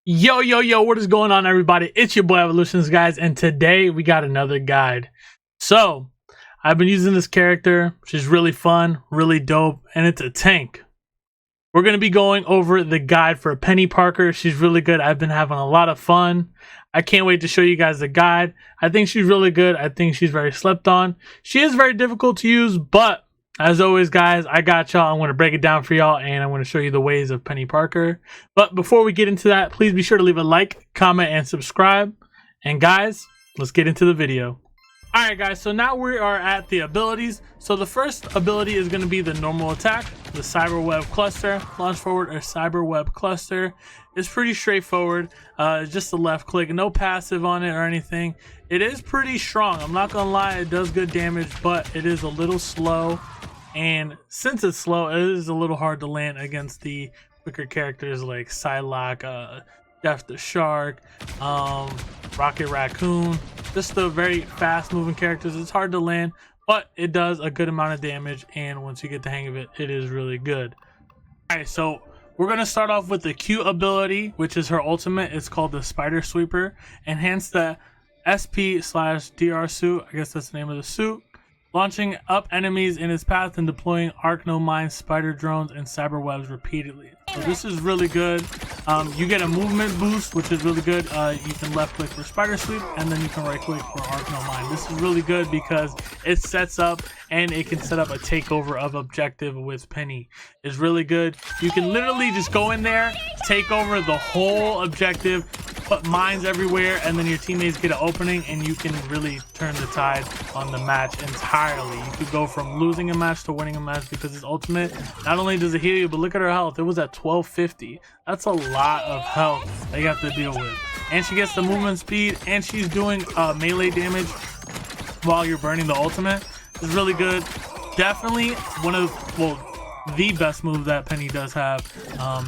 Yo, what is going on, everybody? It's your boy Evolutions, guys, and today we got another guide. So I've been using this character. She's really fun, really dope, and it's a tank. We're going to be going over the guide for Penny Parker. She's really good. I've been having a lot of fun. I can't wait to show you guys the guide. I think she's really good. I think she's very slept on. She is very difficult to use, but as always, guys, I got y'all. I'm going to break it down for y'all, and I'm going to show you the ways of Penny Parker. But before we get into that, please be sure to leave a like, comment, and subscribe. And guys, let's get into the video. Alright guys, so now we are at the abilities. So the first ability is going to be the normal attack, the cyber web cluster. Launch forward or cyber web cluster. It's pretty straightforward. Just a left click, no passive on it or anything. It is pretty strong. I'm not going to lie, it does good damage, but it is a little slow. And since it's slow, it is a little hard to land against the quicker characters like Psylocke, Jeff the Shark, Rocket Raccoon, just the very fast moving characters. It's hard to land, but it does a good amount of damage, and once you get the hang of it, it is really good. Alright, so we're going to start off with the Q ability, which is her ultimate. It's called the Spider Sweeper. Enhance the SP/DR suit, I guess that's the name of the suit. Launching up enemies in its path and deploying Arachno-mine spider drones and cyber webs repeatedly. So this is really good. You get a movement boost, which is really good. You can left click for spider sweep, and then you can right click for Arachno-mine. This is really good because it sets up, and it can set up a takeover of objective with Penny. It's really good. You can literally just go in there, take over the whole objective, put mines everywhere, and then your teammates get an opening, and you can really turn the tide on the match entirely. You could go from losing a match to winning a match because it's ultimate. Not only does it heal you, but look at her health. It was at 1250. That's a lot of health that you have to deal with. And she gets the movement speed, and she's doing melee damage while you're burning the ultimate. It's really good. Definitely one of, the best move that Penny does have,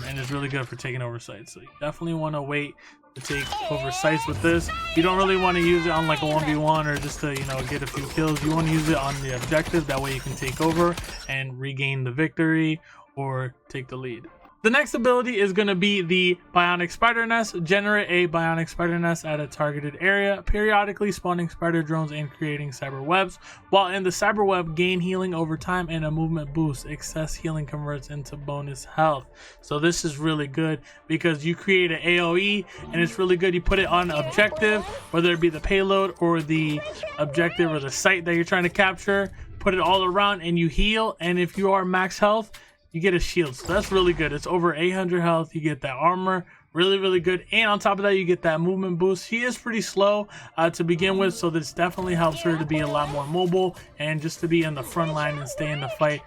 and is really good for taking over sites. So you definitely want to wait to take over sites with this. You don't really want to use it on like a 1v1 or just to, you know, get a few kills. You want to use it on the objective. That way you can take over and regain the victory or take the lead. The next ability is going to be the Bionic Spider Nest. Generate a Bionic Spider Nest at a targeted area, periodically spawning spider drones and creating cyber webs. While in the cyber web, gain healing over time and a movement boost. Excess healing converts into bonus health. So this is really good because you create an AoE, and it's really good. You put it on objective, whether it be the payload or the objective or the site that you're trying to capture. Put it all around and you heal, and if you are max health, you get a shield. So that's really good. It's over 800 health. You get that armor, really good, and on top of that you get that movement boost. She is pretty slow to begin with, so this definitely helps her to be a lot more mobile and just to be in the front line and stay in the fight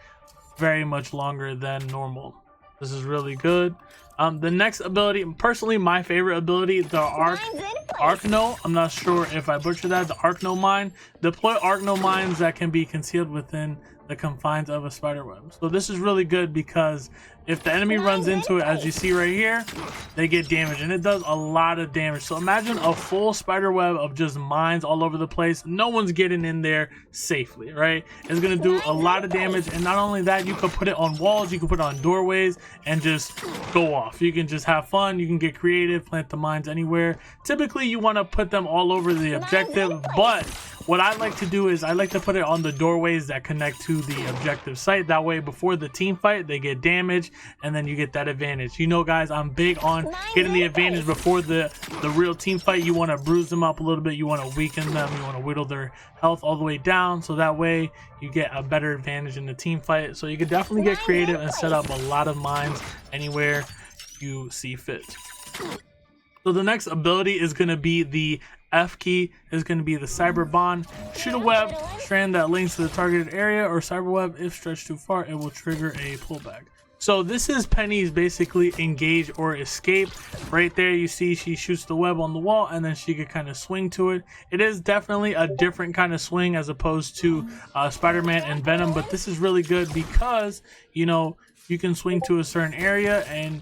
very much longer than normal. This is really good. The next ability, personally my favorite ability, the Arachno, I'm not sure if I butchered that, the Arachno-mine. Deploy Arachno-mines that can be concealed within the confines of a spider web. So this is really good because if the enemy runs into it, as you see right here, they get damage, and it does a lot of damage. So imagine a full spider web of just mines all over the place. No one's getting in there safely, right? It's gonna do a lot of damage, and not only that, you could put it on walls, you can put it on doorways, and just go off. You can just have fun, you can get creative, plant the mines anywhere. Typically you want to put them all over the objective, but what I like to do is I like to put it on the doorways that connect to the objective site. That way before the team fight, they get damage, and then you get that advantage. You know, guys, I'm big on getting the advantage before the real team fight. You want to bruise them up a little bit. You want to weaken them. You want to whittle their health all the way down, so that way you get a better advantage in the team fight. So you could definitely get creative and set up a lot of mines anywhere you see fit. So the next ability is going to be the F key, is going to be the cyber bond. Shoot a web strand that links to the targeted area or cyber web. If stretched too far, it will trigger a pullback. So this is Penny's basically engage or escape. Right there you see she shoots the web on the wall, and then she could kind of swing to it. It is definitely a different kind of swing as opposed to Spider-Man and Venom, but this is really good because, you know, you can swing to a certain area, and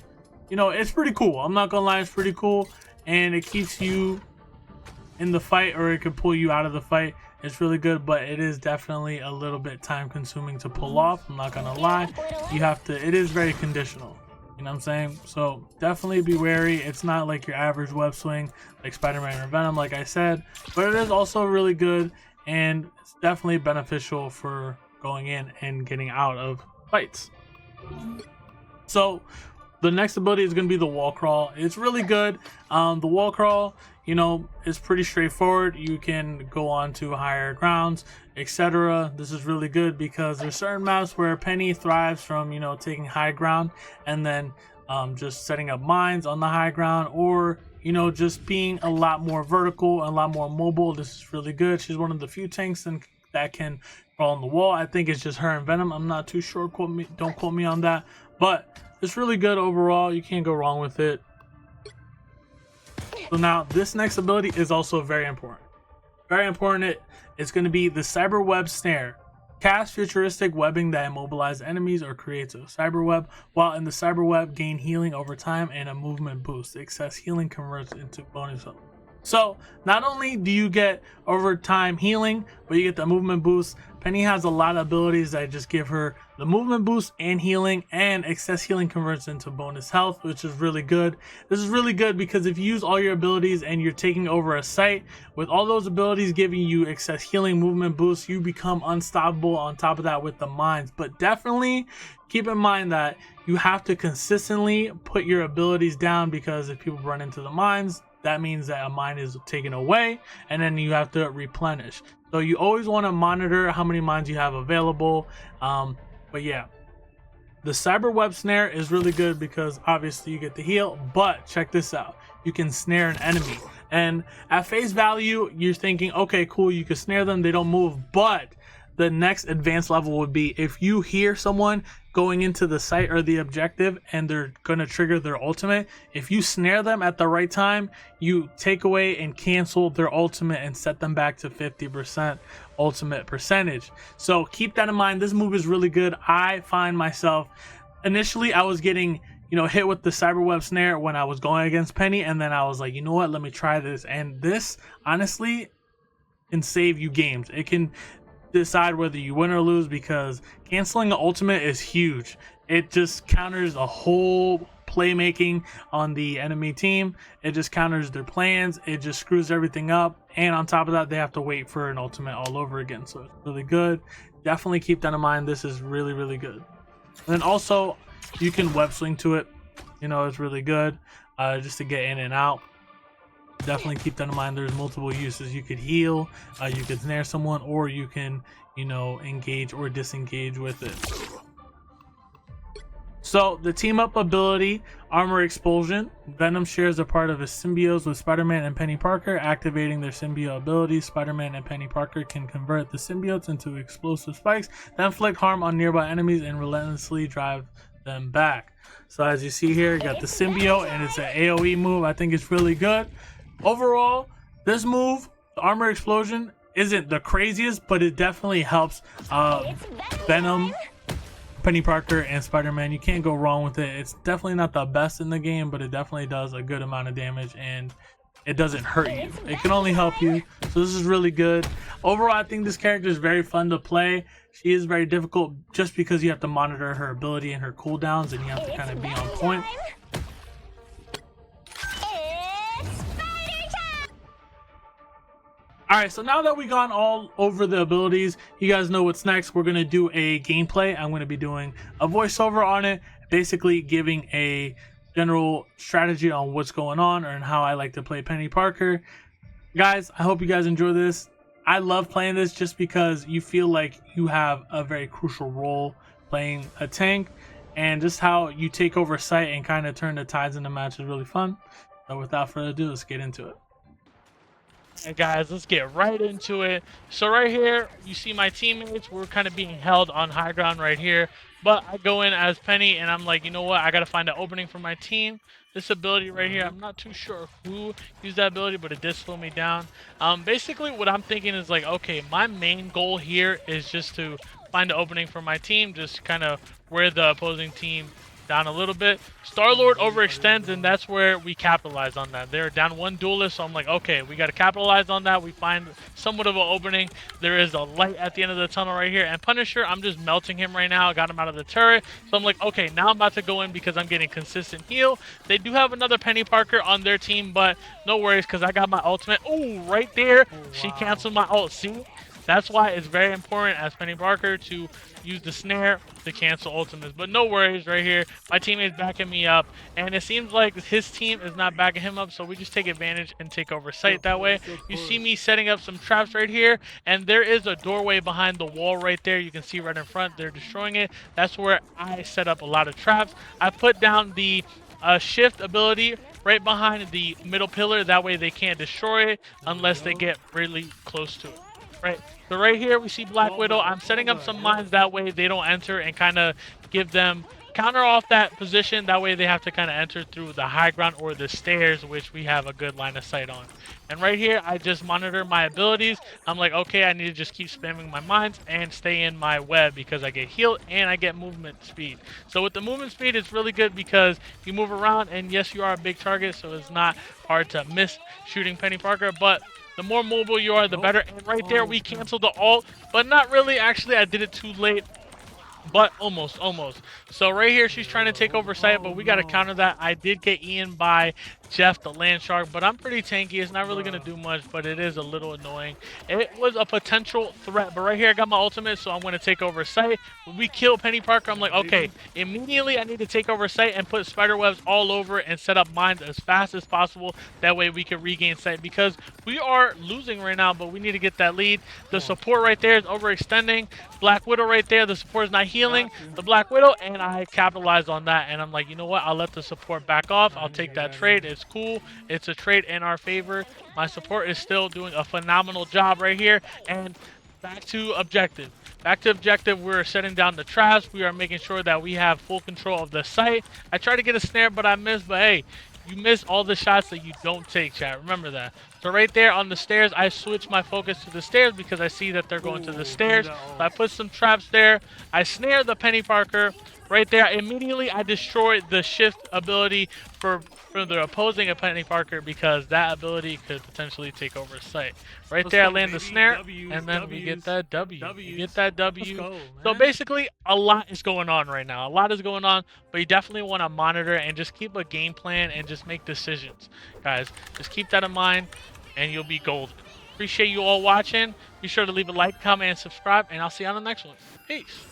you know, it's pretty cool. I'm not gonna lie, it's pretty cool, and it keeps you in the fight, or it could pull you out of the fight. It's really good, but it is definitely a little bit time consuming to pull off. I'm not gonna lie. You have to, it is very conditional. You know what I'm saying? So definitely be wary. It's not like your average web swing like Spider-Man or Venom, like I said, but it is also really good, and it's definitely beneficial for going in and getting out of fights. So the next ability is going to be the wall crawl. It's really good. The wall crawl, you know, is pretty straightforward. You can go on to higher grounds, etc. This is really good because there's certain maps where Penny thrives from, you know, taking high ground and then just setting up mines on the high ground, or, you know, just being a lot more vertical and a lot more mobile. This is really good. She's one of the few tanks that can crawl on the wall. I think it's just her and Venom. I'm not too sure. Don't quote me on that. But it's really good overall. You can't go wrong with it. So now this next ability is also very important. Very important. It's going to be the Cyber Web Snare. Cast futuristic webbing that immobilizes enemies or creates a cyber web. While in the cyber web, gain healing over time and a movement boost. Excess healing converts into bonus health. So not only do you get over time healing, but you get the movement boost. Penny has a lot of abilities that just give her the movement boost and healing, and excess healing converts into bonus health, which is really good. This is really good because if you use all your abilities and you're taking over a site, with all those abilities giving you excess healing, movement boost, you become unstoppable on top of that with the mines. But definitely keep in mind that you have to consistently put your abilities down, because if people run into the mines, that means that a mine is taken away and then you have to replenish. So you always want to monitor how many mines you have available. But yeah, the cyber web snare is really good because obviously you get the heal, but check this out. You can snare an enemy, and at face value, you're thinking, okay, cool, you can snare them, they don't move. But the next advanced level would be if you hear someone going into the site or the objective and they're going to trigger their ultimate. If you snare them at the right time, you take away and cancel their ultimate and set them back to 50% ultimate percentage. So keep that in mind. This move is really good. I find myself, initially I was getting, you know, hit with the cyberweb snare when I was going against Penny, and then I was like, you know what, let me try this. And this honestly can save you games. It can decide whether you win or lose, because canceling the ultimate is huge. It just counters a whole playmaking on the enemy team. It just counters their plans. It just screws everything up, and on top of that, they have to wait for an ultimate all over again. So it's really good. Definitely keep that in mind. This is really, really good. And then also you can web swing to it. You know, it's really good just to get in and out. Definitely keep that in mind. There's multiple uses. You could heal, you could snare someone, or you can, you know, engage or disengage with it. So the team up ability, Armor Explosion. Venom shares a part of his symbiote with Spider-Man and Penny Parker. Activating their symbiote abilities, Spider-Man and Penny Parker can convert the symbiotes into explosive spikes that inflict harm on nearby enemies and relentlessly drive them back. So as you see here, you got the symbiote, and it's an AoE move. I think it's really good. Overall, this move, the Armor Explosion, isn't the craziest, but it definitely helps Venom, Penny Parker, and Spider-Man. You can't go wrong with it. It's definitely not the best in the game, but it definitely does a good amount of damage, and it doesn't hurt you. It can only help you. So this is really good. Overall, I think this character is very fun to play. She is very difficult just because you have to monitor her ability and her cooldowns, and you have to kind of be on point. Alright, so now that we've gone all over the abilities, you guys know what's next. We're going to do a gameplay. I'm going to be doing a voiceover on it, basically giving a general strategy on what's going on and how I like to play Penny Parker. Guys, I hope you guys enjoy this. I love playing this just because you feel like you have a very crucial role playing a tank, and just how you take over site and kind of turn the tides in the match is really fun. So without further ado, let's get into it. Hey guys, let's get right into it. So right here, you see my teammates. We're kind of being held on high ground right here. But I go in as Penny, and I'm like, you know what? I got to find an opening for my team. This ability right here, I'm not too sure who used that ability, but it did slow me down. Basically, what I'm thinking is like, okay, my main goal here is just to find an opening for my team, just kind of where the opposing team down a little bit. Star-Lord overextends, and that's where we capitalize on that. They're down one duelist, so I'm like, okay, we got to capitalize on that. We find somewhat of an opening. There is a light at the end of the tunnel right here. And Punisher, I'm just melting him right now. I got him out of the turret. So I'm like, okay, now I'm about to go in because I'm getting consistent heal. They do have another Penny Parker on their team, but no worries because I got my ultimate. Oh, right there. Oh, wow. She canceled my ult. See? That's why it's very important as Penny Parker to use the snare to cancel ultimates. But no worries right here. My teammate's backing me up. And it seems like his team is not backing him up. So we just take advantage and take over site that way. You see me setting up some traps right here. And there is a doorway behind the wall right there. You can see right in front. They're destroying it. That's where I set up a lot of traps. I put down the shift ability right behind the middle pillar. That way they can't destroy it unless they get really close to it. Right, so right here we see Black Widow. I'm setting up some mines that way they don't enter and kind of give them counter off that position. That way they have to kind of enter through the high ground or the stairs, which we have a good line of sight on. And right here, I just monitor my abilities. I'm like, okay, I need to just keep spamming my mines and stay in my web because I get healed and I get movement speed. So with the movement speed, it's really good because you move around, and yes, you are a big target, so it's not hard to miss shooting Penny Parker, but the more mobile you are, the better. And right there, we canceled the ult, but not really. Actually, I did it too late. But almost. So right here, she's trying to take over site, but we got to counter that. I did get Ian by Jeff, the land shark, but I'm pretty tanky. It's not really going to do much, but it is a little annoying. It was a potential threat, but right here, I got my ultimate, so I'm going to take over site. When we kill Penny Parker, I'm like, okay, immediately I need to take over site and put spider webs all over it and set up mines as fast as possible. That way we can regain site because we are losing right now, but we need to get that lead. The support right there is overextending. Black Widow right there, the support is not healing the Black Widow, and I capitalized on that, and I'm like, you know what, I'll let the support back off. I'll take that trade. It's cool. It's a trade in our favor. My support is still doing a phenomenal job right here. And back to objective. We're setting down the traps. We are making sure that we have full control of the site. I tried to get a snare, but I missed. But hey, you miss all the shots that you don't take, chat. Remember that. So right there on the stairs, I switch my focus to the stairs because I see that they're going to the stairs. So I put some traps there. I snare the Penny Parker. Right there, immediately I destroyed the shift ability for the opposing of Penny Parker because that ability could potentially take over site. Right there, I land the snare, and then we get that W. We get that W. So basically, a lot is going on right now. A lot is going on, but you definitely want to monitor and just keep a game plan and just make decisions. Guys, just keep that in mind, and you'll be golden. Appreciate you all watching. Be sure to leave a like, comment, and subscribe, and I'll see you on the next one. Peace.